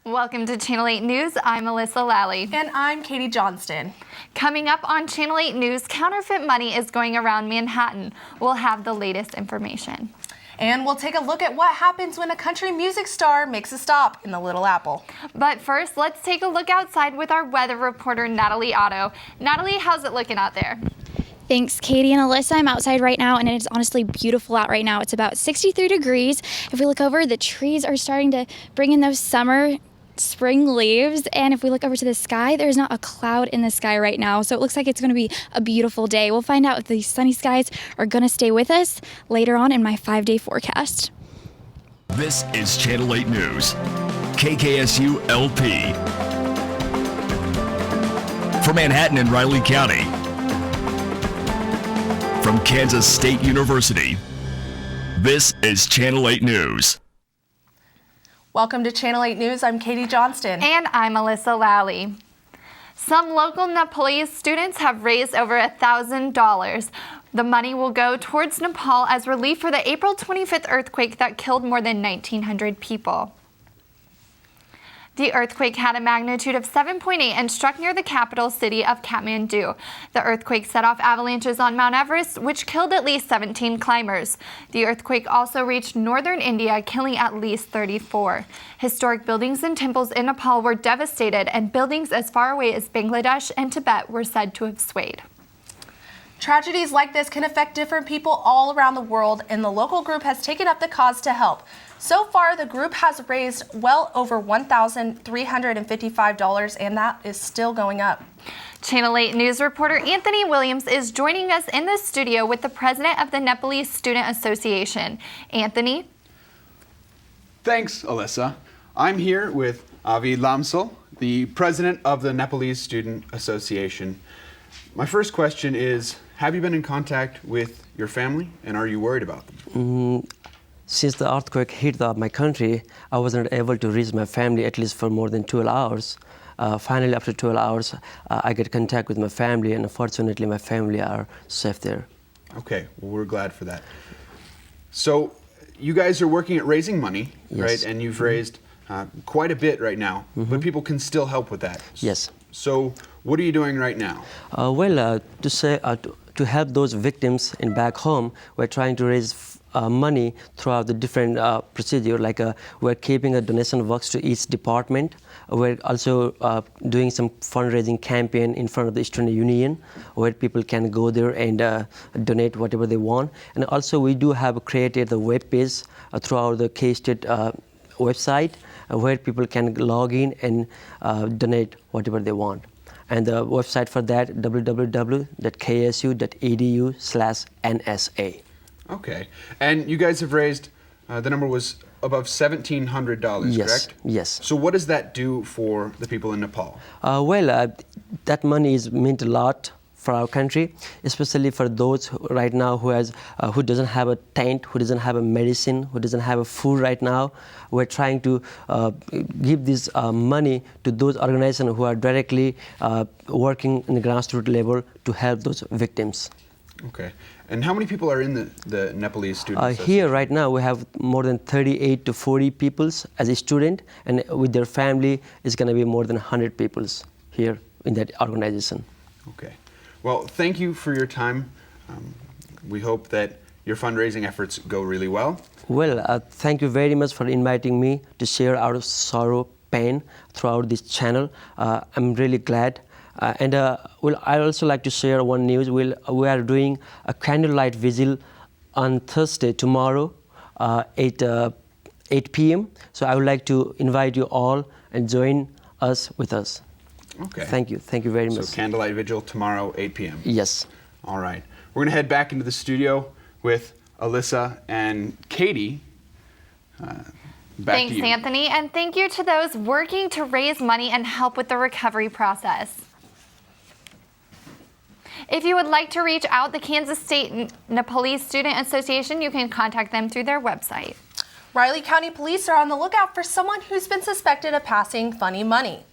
Welcome to Channel 8 News. I'm Alyssa Lally. And I'm Katie Johnston. Coming up on Channel 8 News, counterfeit money is going around Manhattan. We'll have the latest information. And we'll take a look at what happens when a country music star makes a stop in the Little Apple. But first, let's take a look outside with our weather reporter, Natalie Otto. Natalie, how's it looking out there? Thanks, Katie and Alyssa. I'm outside right now, and it is honestly beautiful out right now. It's about 63 degrees. If we look over, the trees are starting to bring in those spring leaves, and if we look over to the sky, there's not a cloud in the sky right now, so it looks like it's going to be a beautiful day. We'll find out if these sunny skies are going to stay with us later on in my 5-day forecast. This is Channel 8 News, KKSU LP. From Manhattan and Riley County. From Kansas State University, this is Channel 8 News. Welcome to Channel 8 News. I'm Katie Johnston. And I'm Alyssa Lally. Some local Nepalese students have raised over $1,000. The money will go towards Nepal as relief for the April 25th earthquake that killed more than 1,900 people. The earthquake had a magnitude of 7.8 and struck near the capital city of Kathmandu. The earthquake set off avalanches on Mount Everest, which killed at least 17 climbers. The earthquake also reached northern India, killing at least 34. Historic buildings and temples in Nepal were devastated, and buildings as far away as Bangladesh and Tibet were said to have swayed. Tragedies like this can affect different people all around the world, and the local group has taken up the cause to help. So far, the group has raised well over $1,355, and that is still going up. Channel 8 News reporter Anthony Williams is joining us in the studio with the president of the Nepalese Student Association. Anthony? Thanks, Alyssa. I'm here with Avi Lamsel, the president of the Nepalese Student Association. My first question is, have you been in contact with your family, and are you worried about them? Since the earthquake hit my country, I wasn't able to reach my family at least for more than 12 hours. Finally, after 12 hours, I get contact with my family, and fortunately, my family are safe there. Okay, well, we're glad for that. So, you guys are working at raising money, Yes. right? And you've raised quite a bit right now, but people can still help with that. Yes. So, what are you doing right now? To help those victims in back home, we're trying to raise money throughout the different procedure. We're keeping a donation box to each department. We're also doing some fundraising campaign in front of the Student Union, where people can go there and donate whatever they want. And also, we do have created the web page throughout the K-State website, where people can log in and donate whatever they want. And the website for that, www.ksu.edu/NSA. Okay, and you guys have raised, the number was above $1,700, Yes, correct? yes. So what does that do for the people in Nepal? That money is meant a lot for our country, especially for those right now who doesn't have a tent, who doesn't have a medicine, who doesn't have a food right now. We're trying to give this money to those organizations who are directly working in the grassroots level to help those victims. Okay, and how many people are in the Nepalese student association? Here right now we have more than 38 to 40 people as a student, and with their family it's going to be more than 100 people here in that organization. Okay. Well, thank you for your time. We hope that your fundraising efforts go really well. Well, thank you very much for inviting me to share our sorrow, pain throughout this channel. I'm really glad. I'd also like to share one news. We are doing a candlelight vigil on Thursday, tomorrow, 8 p.m. So I would like to invite you all and join us with us. Okay. Thank you very much. So candlelight vigil tomorrow, 8 p.m. Yes. All right. We're going to head back into the studio with Alyssa and Katie. Thanks, Anthony, and thank you to those working to raise money and help with the recovery process. If you would like to reach out the Kansas State Nepalese Student Association, you can contact them through their website. Riley County Police are on the lookout for someone who's been suspected of passing funny money.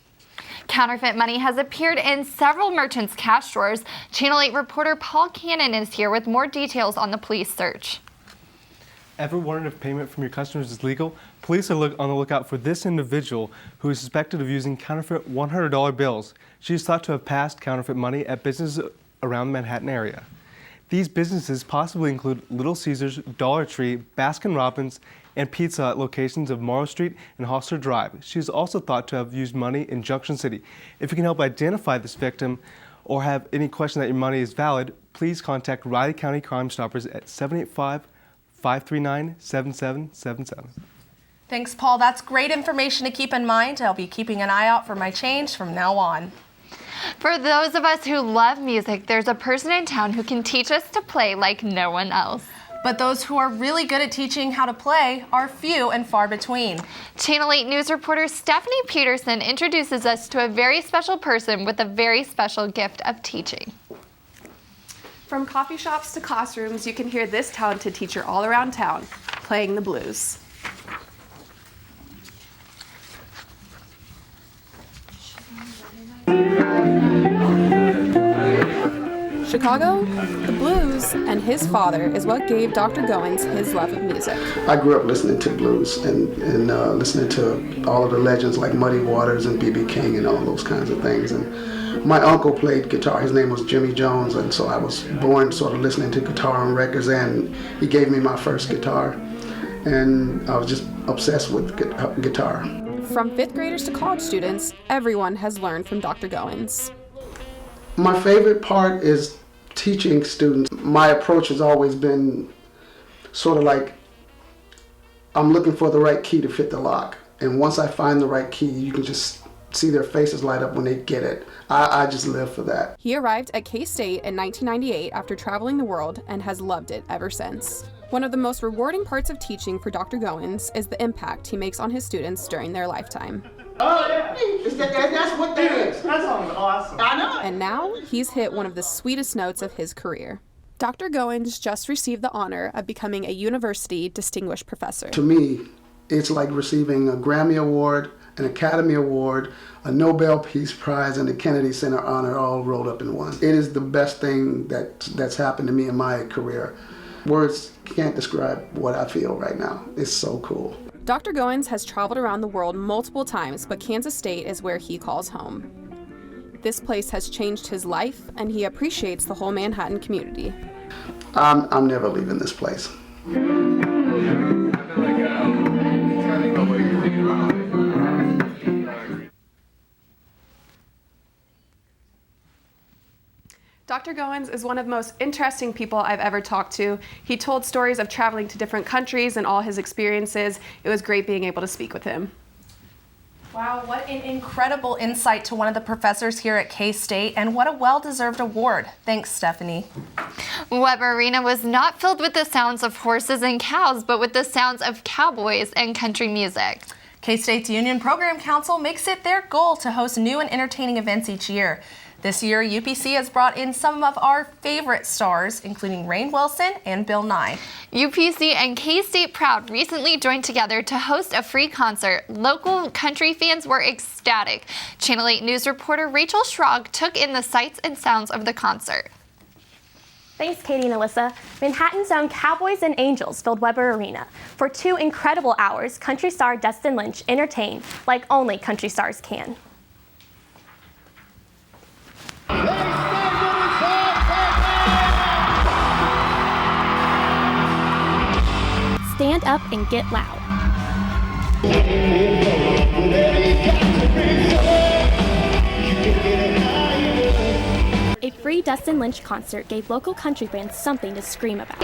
Counterfeit money has appeared in several merchants' cash drawers. Channel 8 reporter Paul Cannon is here with more details on the police search. Ever wondered if payment from your customers is legal? Police are on the lookout for this individual who is suspected of using counterfeit $100 bills. She is thought to have passed counterfeit money at businesses around the Manhattan area. These businesses possibly include Little Caesars, Dollar Tree, Baskin Robbins, and Pizza Hut locations of Morrow Street and Hostler Drive. She is also thought to have used money in Junction City. If you can help identify this victim or have any question that your money is valid, please contact Riley County Crime Stoppers at 785-539-7777. Thanks, Paul. That's great information to keep in mind. I'll be keeping an eye out for my change from now on. For those of us who love music, there's a person in town who can teach us to play like no one else. But those who are really good at teaching how to play are few and far between. Channel 8 News reporter Stephanie Peterson introduces us to a very special person with a very special gift of teaching. From coffee shops to classrooms, you can hear this talented teacher all around town playing the blues. Chicago, the blues, and his father is what gave Dr. Goins his love of music. I grew up listening to blues and listening to all of the legends like Muddy Waters and B.B. King and all those kinds of things. And my uncle played guitar. His name was Jimmy Jones, and so I was born sort of listening to guitar on records, and he gave me my first guitar. And I was just obsessed with guitar. From 5th graders to college students, everyone has learned from Dr. Goins. My favorite part is teaching students. My approach has always been sort of like I'm looking for the right key to fit the lock. And once I find the right key, you can just see their faces light up when they get it. I just live for that. He arrived at K-State in 1998 after traveling the world and has loved it ever since. One of the most rewarding parts of teaching for Dr. Goins is the impact he makes on his students during their lifetime. Oh, yeah. That's what that is. That sounds awesome. I know. And now he's hit one of the sweetest notes of his career. Dr. Goins just received the honor of becoming a university distinguished professor. To me, it's like receiving a Grammy Award, an Academy Award, a Nobel Peace Prize, and a Kennedy Center honor all rolled up in one. It is the best thing that's happened to me in my career. Words can't describe what I feel right now. It's so cool. Dr. Goins has traveled around the world multiple times, but Kansas State is where he calls home. This place has changed his life, and he appreciates the whole Manhattan community. I'm never leaving this place. Dr. Goins is one of the most interesting people I've ever talked to. He told stories of traveling to different countries and all his experiences. It was great being able to speak with him. Wow, what an incredible insight to one of the professors here at K-State, and what a well-deserved award. Thanks, Stephanie. Weber Arena was not filled with the sounds of horses and cows, but with the sounds of cowboys and country music. K-State's Union Program Council makes it their goal to host new and entertaining events each year. This year, UPC has brought in some of our favorite stars, including Rainn Wilson and Bill Nye. UPC and K-State Proud recently joined together to host a free concert. Local country fans were ecstatic. Channel 8 News reporter Rachel Schrog took in the sights and sounds of the concert. Thanks, Katie and Alyssa. Manhattan's own Cowboys and Angels filled Weber Arena. For 2 incredible hours, country star Dustin Lynch entertained like only country stars can. Stand up and get loud. A free Dustin Lynch concert gave local country fans something to scream about.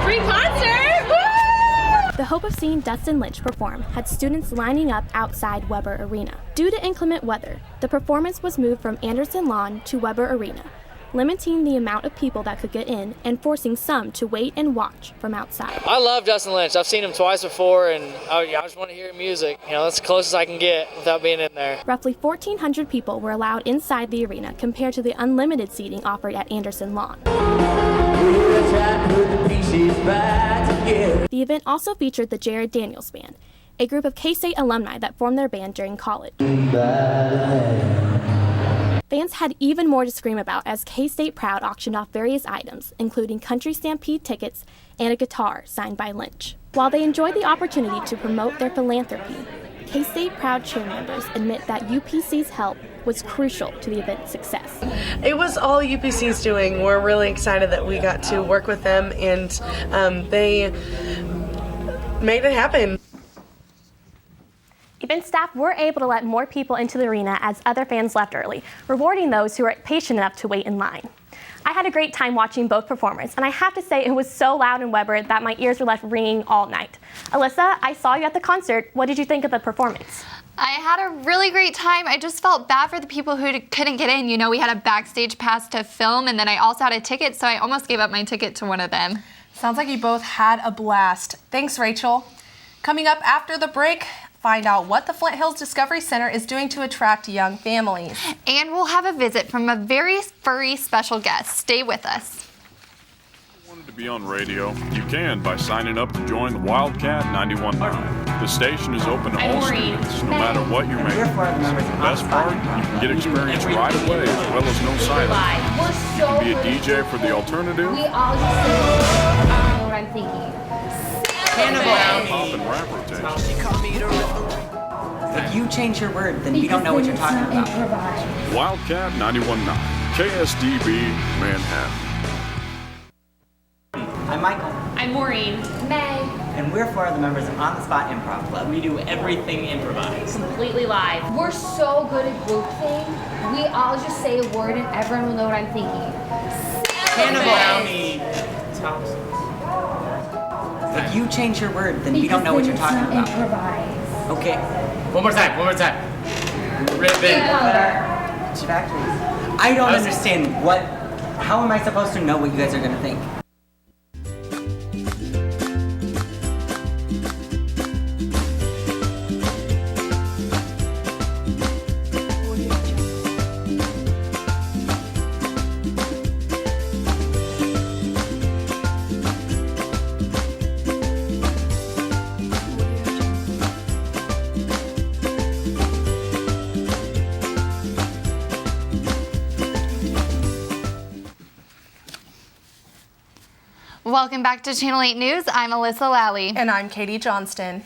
Free concert! Woo! The hope of seeing Dustin Lynch perform had students lining up outside Weber Arena. Due to inclement weather, the performance was moved from Anderson Lawn to Weber Arena, limiting the amount of people that could get in and forcing some to wait and watch from outside. I love Dustin Lynch. I've seen him twice before, and I just want to hear music. You know, that's the closest I can get without being in there. Roughly 1,400 people were allowed inside the arena compared to the unlimited seating offered at Anderson Lawn. The event also featured the Jared Daniels Band, a group of K-State alumni that formed their band during college. Fans had even more to scream about as K-State Proud auctioned off various items, including Country Stampede tickets and a guitar signed by Lynch. While they enjoyed the opportunity to promote their philanthropy, K-State Proud cheer members admit that UPC's help was crucial to the event's success. It was all UPC's doing. We're really excited that we got to work with them, and they made it happen. Event staff were able to let more people into the arena as other fans left early, rewarding those who were patient enough to wait in line. I had a great time watching both performers, and I have to say it was so loud in Weber that my ears were left ringing all night. Alyssa, I saw you at the concert. What did you think of the performance? I had a really great time. I just felt bad for the people who couldn't get in. You know, we had a backstage pass to film, and then I also had a ticket, so I almost gave up my ticket to one of them. Sounds like you both had a blast. Thanks, Rachel. Coming up after the break, find out what the Flint Hills Discovery Center is doing to attract young families. And we'll have a visit from a very furry special guest. Stay with us. Wanted to be on radio? You can by signing up to join the Wildcat 91.9. The station is open to all students, no matter what your major is. The best part, you can get experience right away as well as no silence. You can be a DJ for the alternative. We all just know what I'm thinking. Pop and rap rotation. If you change your word, then we don't know what you're talking about. Wildcat 91.9, KSDB, Manhattan. I'm Michael. I'm Maureen. May. And we're four of the members of On the Spot Improv Club. We do everything improvised. Completely live. We're so good at group thing. We all just say a word and everyone will know what I'm thinking. Cannibal. If you change your word, then we don't know what you're talking about. Improvise. Okay. One more time. Ribbon. I don't understand what. How am I supposed to know what you guys are gonna think? Welcome back to Channel 8 News. I'm Alyssa Lally. And I'm Katie Johnston.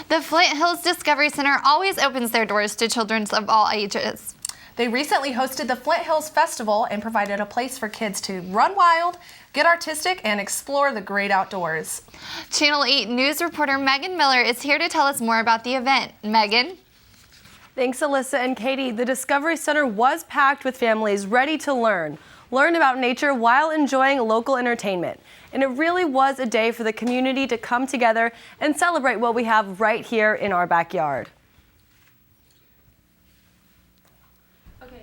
The Flint Hills Discovery Center always opens their doors to children of all ages. They recently hosted the Flint Hills Festival and provided a place for kids to run wild, get artistic, and explore the great outdoors. Channel 8 News reporter Megan Miller is here to tell us more about the event. Megan? Thanks, Alyssa and Katie. The Discovery Center was packed with families ready to learn about nature while enjoying local entertainment. And it really was a day for the community to come together and celebrate what we have right here in our backyard.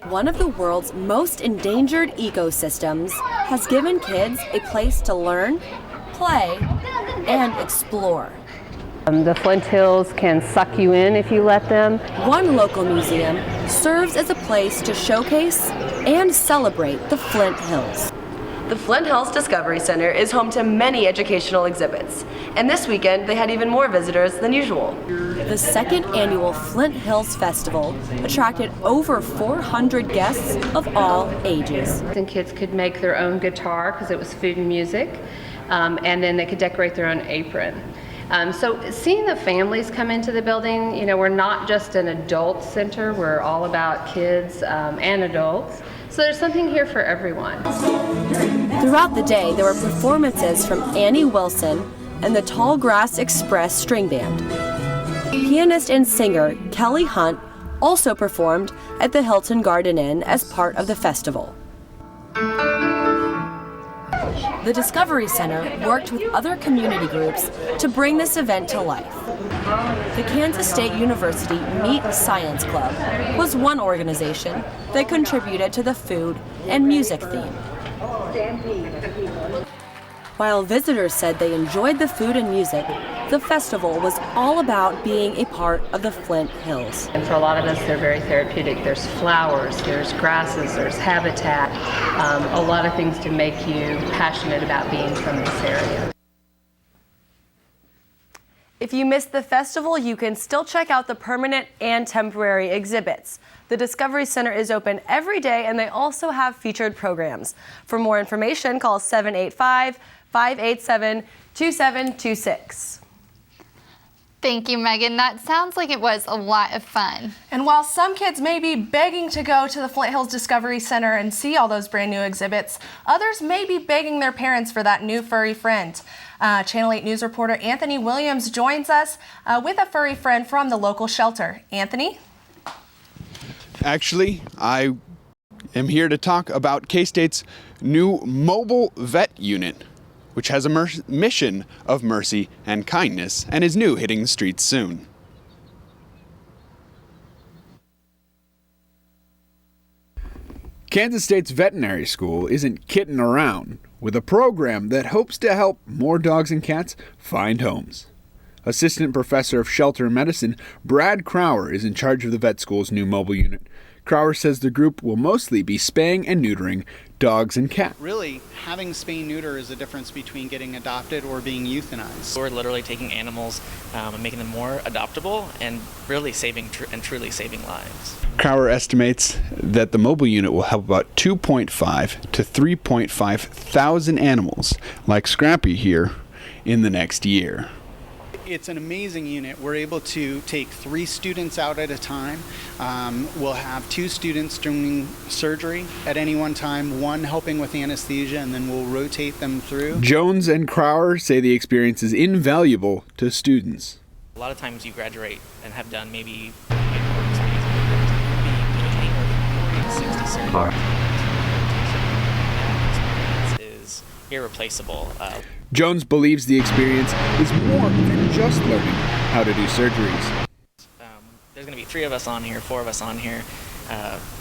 One of the world's most endangered ecosystems has given kids a place to learn, play, and explore. The Flint Hills can suck you in if you let them. One local museum serves as a place to showcase and celebrate the Flint Hills. The Flint Hills Discovery Center is home to many educational exhibits, and this weekend they had even more visitors than usual. The second annual Flint Hills Festival attracted over 400 guests of all ages. And kids could make their own guitar because it was food and music, and then they could decorate their own apron. So seeing the families come into the building, you know, we're not just an adult center, we're all about kids and adults. So there's something here for everyone. Throughout the day, there were performances from Annie Wilson and the Tall Grass Express String Band. Pianist and singer Kelly Hunt also performed at the Hilton Garden Inn as part of the festival. The Discovery Center worked with other community groups to bring this event to life. The Kansas State University Meat Science Club was one organization that contributed to the food and music theme. While visitors said they enjoyed the food and music, the festival was all about being a part of the Flint Hills. And for a lot of us, they're very therapeutic. There's flowers, there's grasses, there's habitat, a lot of things to make you passionate about being from this area. If you missed the festival, you can still check out the permanent and temporary exhibits. The Discovery Center is open every day, and they also have featured programs. For more information, call 785-587-2726. Thank you, Megan. That sounds like it was a lot of fun. And while some kids may be begging to go to the Flint Hills Discovery Center and see all those brand new exhibits, others may be begging their parents for that new furry friend. Channel 8 News reporter Anthony Williams joins us with a furry friend from the local shelter. Anthony? Actually, I am here to talk about K-State's new mobile vet unit, which has a mission of mercy and kindness and is new, hitting the streets soon. Kansas State's veterinary school isn't kidding around with a program that hopes to help more dogs and cats find homes. Assistant Professor of Shelter Medicine Brad Crower is in charge of the vet school's new mobile unit. Crower says the group will mostly be spaying and neutering dogs and cats. Really, having spay-neuter is the difference between getting adopted or being euthanized. We're literally taking animals and making them more adoptable and really saving and truly saving lives. Crower estimates that the mobile unit will help about 2.5 to 3.5 thousand animals like Scrappy here in the next year. It's an amazing unit. We're able to take 3 students out at a time. We'll have 2 students doing surgery at any one time, 1 helping with anesthesia, and then we'll rotate them through. Jones and Crower say the experience is invaluable to students. A lot of times you graduate and have done maybe 60 surgeries. Is irreplaceable. Jones believes the experience is more than just learning how to do surgeries. There's going to be 3 of us on here, 4 of us on here,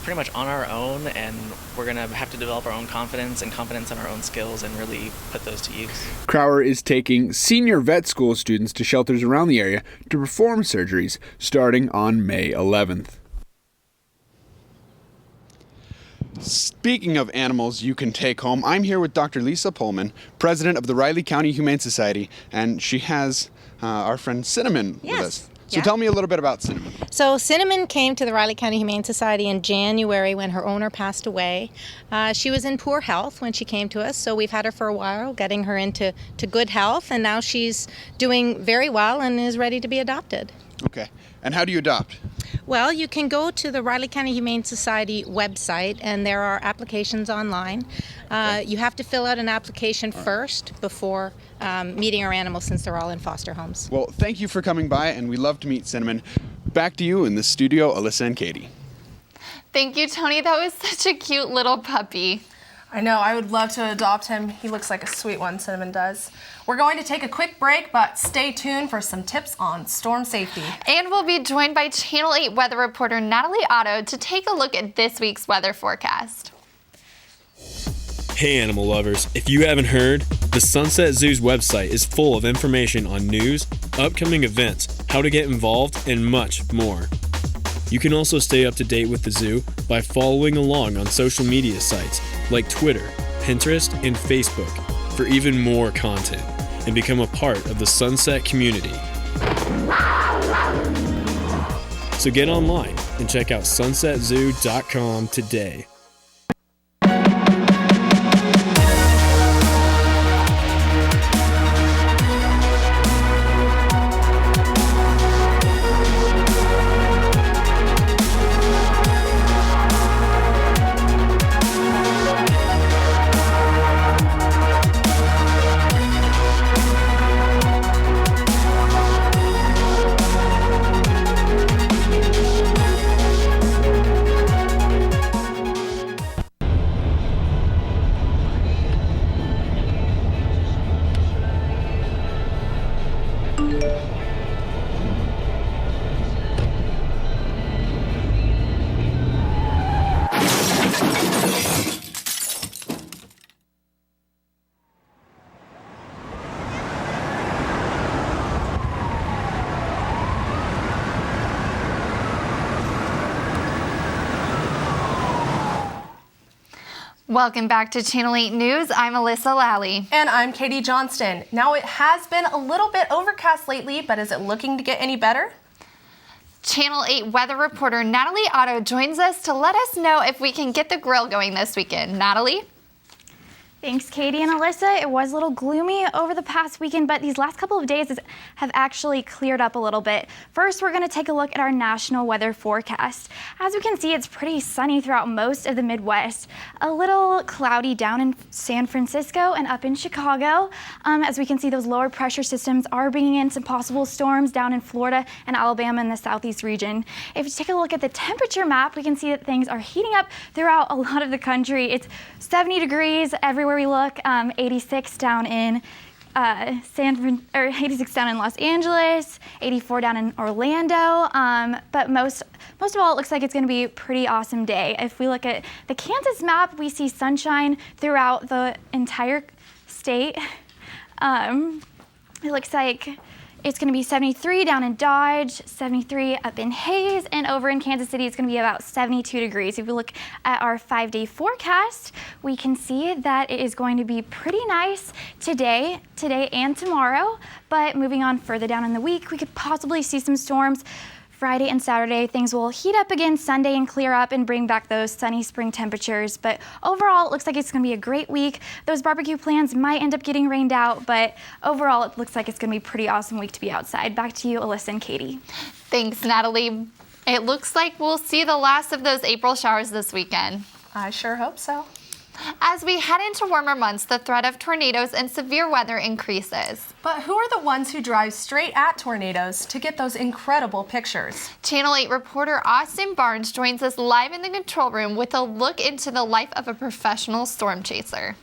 pretty much on our own, and we're going to have to develop our own confidence and confidence in our own skills and really put those to use. Crower is taking senior vet school students to shelters around the area to perform surgeries starting on May 11th. Speaking of animals you can take home, I'm here with Dr. Lisa Pullman, president of the Riley County Humane Society, and she has our friend Cinnamon with us. So tell me a little bit about Cinnamon. So Cinnamon came to the Riley County Humane Society in January when her owner passed away. She was in poor health when she came to us, so we've had her for a while, getting her into good health, and now she's doing very well and is ready to be adopted. Okay. And how do you adopt? Well, you can go to the Riley County Humane Society website, and there are applications online. You have to fill out an application first before meeting our animals, since they're all in foster homes. Well, thank you for coming by, and we love to meet Cinnamon. Back to you in the studio, Alyssa and Katie. Thank you, Tony. That was such a cute little puppy. I know, I would love to adopt him. He looks like a sweet one, Cinnamon does. We're going to take a quick break, but stay tuned for some tips on storm safety. And we'll be joined by Channel 8 weather reporter Natalie Otto to take a look at this week's weather forecast. Hey animal lovers, if you haven't heard, the Sunset Zoo's website is full of information on news, upcoming events, how to get involved, and much more. You can also stay up to date with the zoo by following along on social media sites like Twitter, Pinterest, and Facebook for even more content and become a part of the Sunset community. So get online and check out sunsetzoo.com today. Welcome back to Channel 8 News. I'm Alyssa Lally. And I'm Katie Johnston. Now, it has been a little bit overcast lately, but is it looking to get any better? Channel 8 weather reporter Natalie Otto joins us to let us know if we can get the grill going this weekend. Natalie? Thanks, Katie and Alyssa. It was a little gloomy over the past weekend, but these last couple of days have actually cleared up a little bit. First, we're going to take a look at our national weather forecast. As we can see, it's pretty sunny throughout most of the Midwest. A little cloudy down in San Francisco and up in Chicago. As we can see, those lower pressure systems are bringing in some possible storms down in Florida and Alabama in the southeast region. If you take a look at the temperature map, we can see that things are heating up throughout a lot of the country. It's 70 degrees everywhere we look, 86 down in 86 down in Los Angeles, 84 down in Orlando, but most of all, it looks like it's going to be a pretty awesome day. If we look at the Kansas map, we see sunshine throughout the entire state. It looks like it's going to be 73 down in Dodge, 73 up in Hayes, and over in Kansas City, it's going to be about 72 degrees. If we look at our 5-day forecast, we can see that it is going to be pretty nice today and tomorrow. But moving on further down in the week, we could possibly see some storms. Friday and Saturday, things will heat up again Sunday and clear up and bring back those sunny spring temperatures. But overall, it looks like it's going to be a great week. Those barbecue plans might end up getting rained out, but overall, it looks like it's going to be a pretty awesome week to be outside. Back to you, Alyssa and Katie. Thanks, Natalie. It looks like we'll see the last of those April showers this weekend. I sure hope so. As we head into warmer months, the threat of tornadoes and severe weather increases. But who are the ones who drive straight at tornadoes to get those incredible pictures? Channel 8 reporter Austin Barnes joins us live in the control room with a look into the life of a professional storm chaser.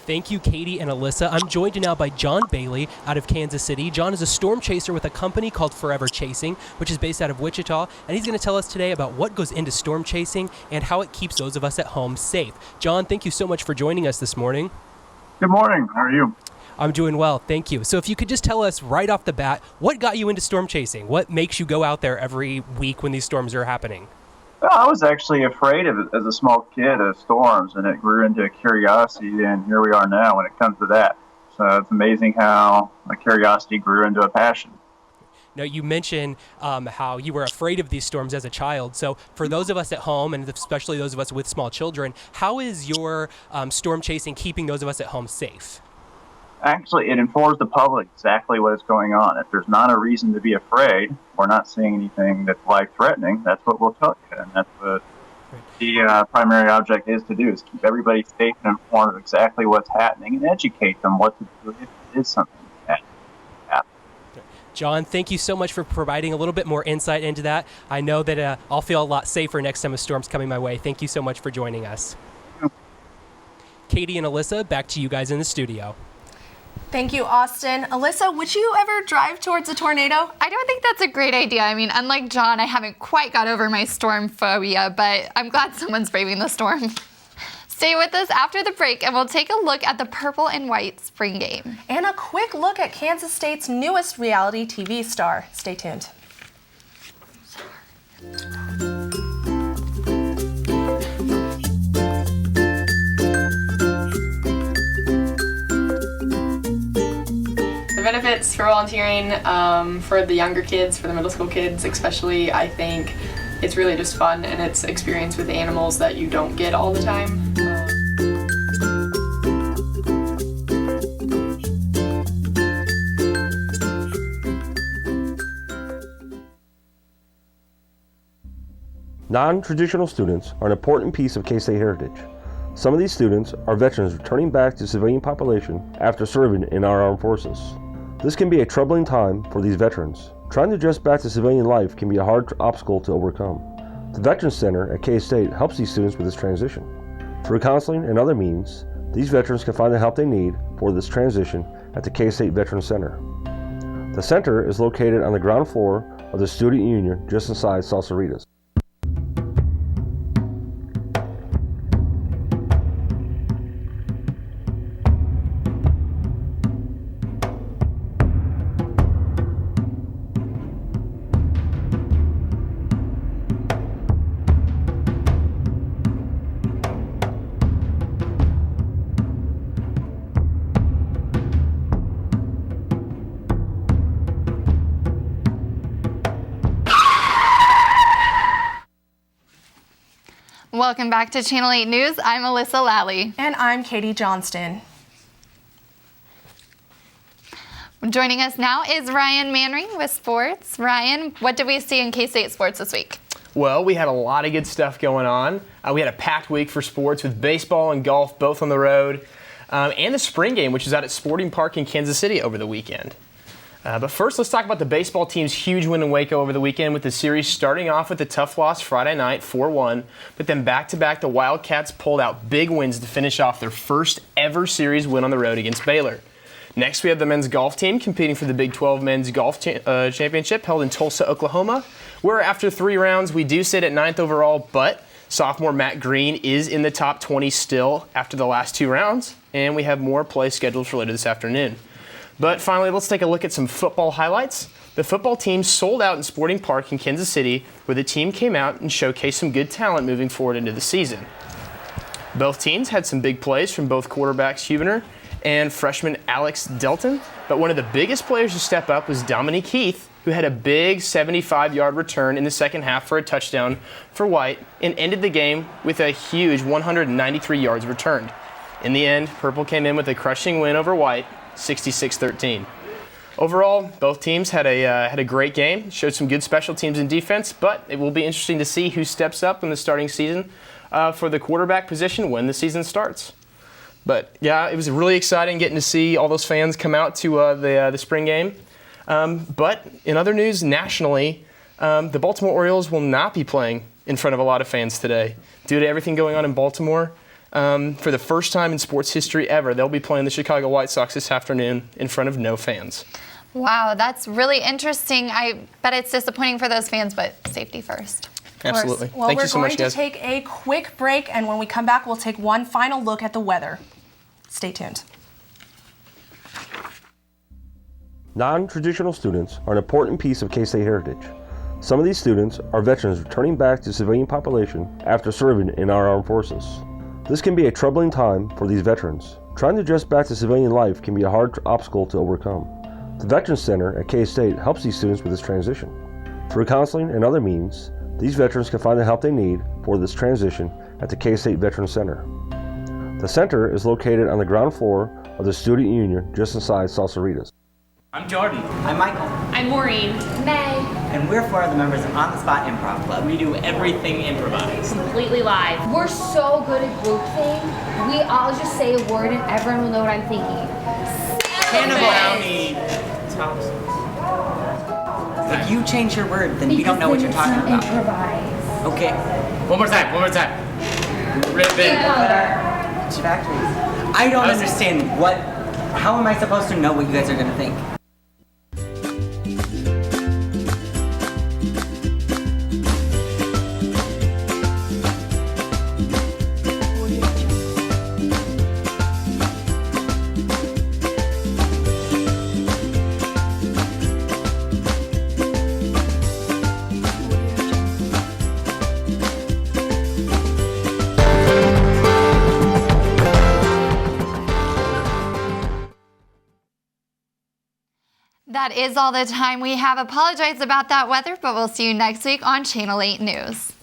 Thank you, Katie and Alyssa. I'm joined now by John Bailey out of Kansas City. John is a storm chaser with a company called Forever Chasing, which is based out of Wichita, and he's going to tell us today about what goes into storm chasing and how it keeps those of us at home safe. John, thank you so much for joining us this morning. Good morning. How are you? I'm doing well, thank you. So if you could just tell us right off the bat, what got you into storm chasing? What makes you go out there every week when these storms are happening? Well, I was actually afraid of it as a small kid of storms, and it grew into a curiosity, and here we are now when it comes to that. So it's amazing how a curiosity grew into a passion. Now, you mentioned how you were afraid of these storms as a child. So for those of us at home, and especially those of us with small children, how is your storm chasing keeping those of us at home safe? Actually, it informs the public exactly what is going on. If there's not a reason to be afraid, we're not seeing anything that's life-threatening, that's what we'll tell you. And that's what the primary object is to do, is keep everybody safe and informed of exactly what's happening and educate them what to do if it is something that happens. John, thank you so much for providing a little bit more insight into that. I know that I'll feel a lot safer next time a storm's coming my way. Thank you so much for joining us. Katie and Alyssa, back to you guys in the studio. Thank you, Austin. Alyssa, would you ever drive towards a tornado? I don't think that's a great idea. I mean, unlike John, I haven't quite got over my storm phobia, but I'm glad someone's braving the storm. Stay with us after the break, and we'll take a look at the purple and white spring game. And a quick look at Kansas State's newest reality TV star. Stay tuned. Benefits for volunteering for the younger kids, for the middle school kids especially, I think it's really just fun, and it's experience with animals that you don't get all the time. Non-traditional students are an important piece of K-State heritage. Some of these students are veterans returning back to the civilian population after serving in our armed forces. This can be a troubling time for these veterans. Trying to adjust back to civilian life can be a hard obstacle to overcome. The Veterans Center at K-State helps these students with this transition. Through counseling and other means, these veterans can find the help they need for this transition at the K-State Veterans Center. The center is located on the ground floor of the Student Union just inside Salsaritas. Welcome back to Channel 8 News. I'm Alyssa Lally. And I'm Katie Johnston. Joining us now is Ryan Manring with sports. Ryan, what did we see in K-State sports this week? Well, we had a lot of good stuff going on. We had a packed week for sports with baseball and golf both on the road, and the spring game, which is out at Sporting Park in Kansas City over the weekend. But first, let's talk about the baseball team's huge win in Waco over the weekend, with the series starting off with a tough loss Friday night, 4-1. But then back-to-back, the Wildcats pulled out big wins to finish off their first ever series win on the road against Baylor. Next, we have the men's golf team competing for the Big 12 Men's Golf Championship held in Tulsa, Oklahoma, where after 3 rounds, we do sit at 9th overall, but sophomore Matt Green is in the top 20 still after the last 2 rounds, and we have more play scheduled for later this afternoon. But finally, let's take a look at some football highlights. The football team sold out in Sporting Park in Kansas City, where the team came out and showcased some good talent moving forward into the season. Both teams had some big plays from both quarterbacks Hubener and freshman Alex Delton, but one of the biggest players to step up was Dominique Heath, who had a big 75-yard return in the second half for a touchdown for White and ended the game with a huge 193 yards returned. In the end, Purple came in with a crushing win over White, 66-13. Overall, both teams had a great game, showed some good special teams and defense, but it will be interesting to see who steps up in the starting season for the quarterback position when the season starts. But yeah, it was really exciting getting to see all those fans come out to the spring game. But in other news nationally, the Baltimore Orioles will not be playing in front of a lot of fans today. Due to everything going on in Baltimore, for the first time in sports history ever, they'll be playing the Chicago White Sox this afternoon in front of no fans. Wow, that's really interesting. I bet it's disappointing for those fans, but safety first. Absolutely. Well, Thank we're you so much, going to guys. take a quick break, and when we come back, we'll take one final look at the weather. Stay tuned. Non-traditional students are an important piece of K-State heritage. Some of these students are veterans returning back to civilian population after serving in our armed forces. This can be a troubling time for these veterans. Trying to adjust back to civilian life can be a hard obstacle to overcome. The Veterans Center at K-State helps these students with this transition. Through counseling and other means, these veterans can find the help they need for this transition at the K-State Veterans Center. The center is located on the ground floor of the Student Union just inside Salsaritas. I'm Jordan. I'm Michael. I'm Maureen. May. And we're 4 of the members of On the Spot Improv Club. We do everything improvised. Completely live. We're so good at group thing. We all just say a word and everyone will know what I'm thinking. Brownie. If you change your word, then we don't know what you're talking about. Improvise. Okay. One more time. Ribbon. I don't understand what. How am I supposed to know what you guys are gonna think? That is all the time we have. Apologize about that weather, but we'll see you next week on Channel 8 News.